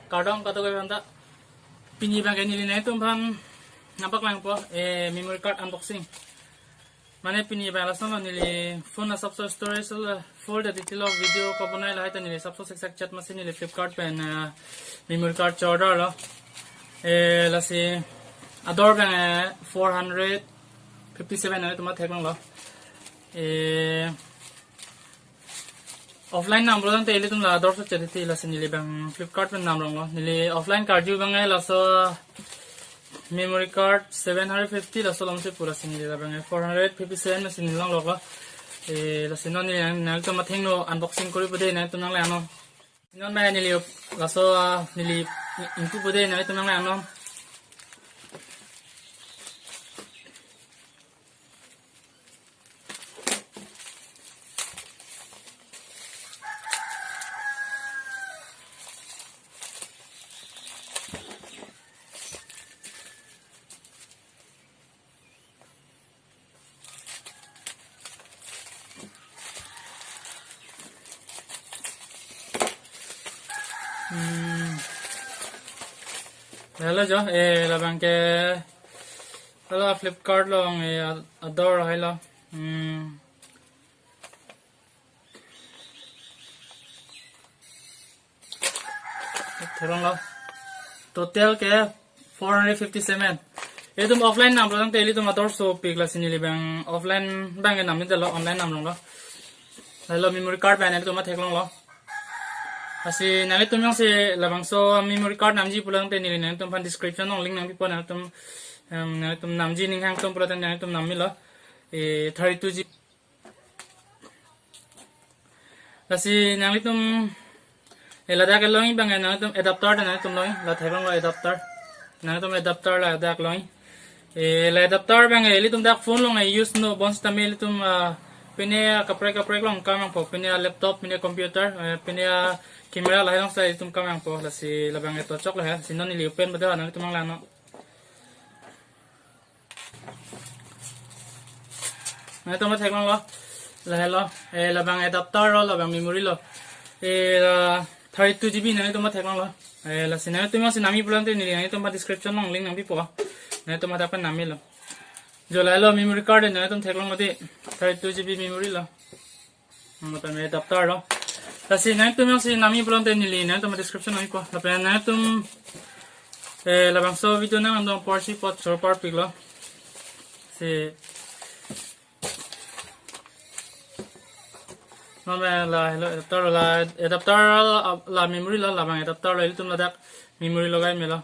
Kadang kata gue banta pinji bang ini nih tuh pan nampak lang po memory card unboxing. Mana pinji bang langsung nili phone na subso storage la folder detail of video ko bunai lah itu nili subso exact chat masih nili Flipkart pen memory card order lo. La si ador bang 457 na itu mah theklang lo. Offline नाम रोजन ते इले तुम ला दौर से चलती थी लसन नीले बंग फ्लिपकार्ट में नाम रंगो नीले ऑफलाइन कार्ड जो बंग है लसो मेमोरी कार्ड 750 लसो लमसे पूरा सिंगले बंग है 457 में सिंगल लंग लोग लसन नीले नाल तो मथेंग नो अनबॉक्सिंग करी बदे ना तुम नाल आनो नॉन में नीले लसो नीले इनटू बदे ना तुम नाल आनो Hello jo la bang ke hello Flipkart long adore hello thorong lo total ke 457 ये तुम ऑफलाइन नाम रंग तेली तुम अतोर सो पिक लसिनी ले बंग ऑफलाइन बंग नाम नहीं दलो ऑनलाइन नाम रंग लो हेलो मेमोरी कार्ड पहने तुम थेकलों लो asi nali tum yang se labang so memory card namji pulang te nili nali tum pan description nong link nang pipo nali tum namji ning hang tum pulang nali tum nammi lo 32GB asi nali tum lada ke loing bang nali tum adapter nali tum loing la thekong lo adapter nali tum adapter la dak loing la adapter bang eli tum dak phone long use no bonds tamil tum pine kapre long kamang po pine laptop pine computer pine camera lah yang saya tum kamang po la si labang ito chok lah si non ili open bada na tumang lano na ito ma theklang lo la hello labang adapter lo labang memory lo 32GB na ito ma theklang lo la si na ito ma si nami pulang te nili na ito ma description ng link ng pipo na ito ma dapat nami lo जो ले लो memory card है ना तुम थेक लो मते 32GB memory लो मतलब मेरे दफ्तर लो तसी ना तुम से नामी बोलते हैं नीली ना तुम डिस्क्रिप्शन में को मतलब ना तुम लबंग सो वीडियो ना हम तो पर्ची पॉट छोड़ पर पिक लो से मैं ला हेलो एडाप्टर ला मेमोरी लो लबंग एडाप्टर लो तुम लदक मेमोरी लगाई मेलो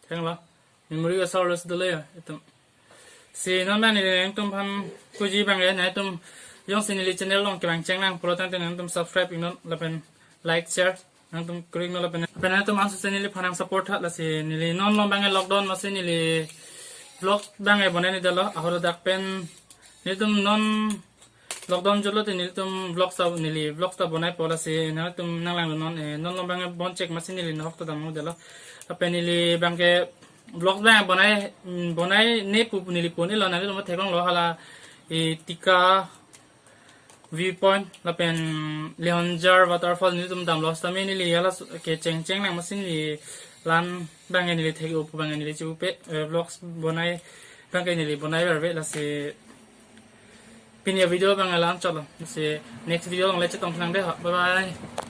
थेक लो मेमोरी का सोर्स दले तुम si non bang ni tum pan kuji bang le na tum yong sin li channel long ke bang chang lang pro tan tan tum subscribe ing non la pen like share nang tum klik no la pen tum asu channel phanang support ha la si ni non long bang lockdown ma si ni vlog bang e bonani dalo ahoro dak pen ni tum non lockdown jolo te ni tum vlog sa bonai pola si na tum nang lang non long bang bon check ma si ni no hokto dam dalo la pen ni bang ke vlog bang bonai ne pu nili poni lo na lo thekong lo hala tika viewpoint la pen leonjar waterfall ni tum dam lo stami ni li hala ke cheng na masin li lan bang ni li thek up bang ni li chu pe vlogs bonai bang ni li bonai berbe la se pinya video bang lan chalo se next video long le chetong thang de bye bye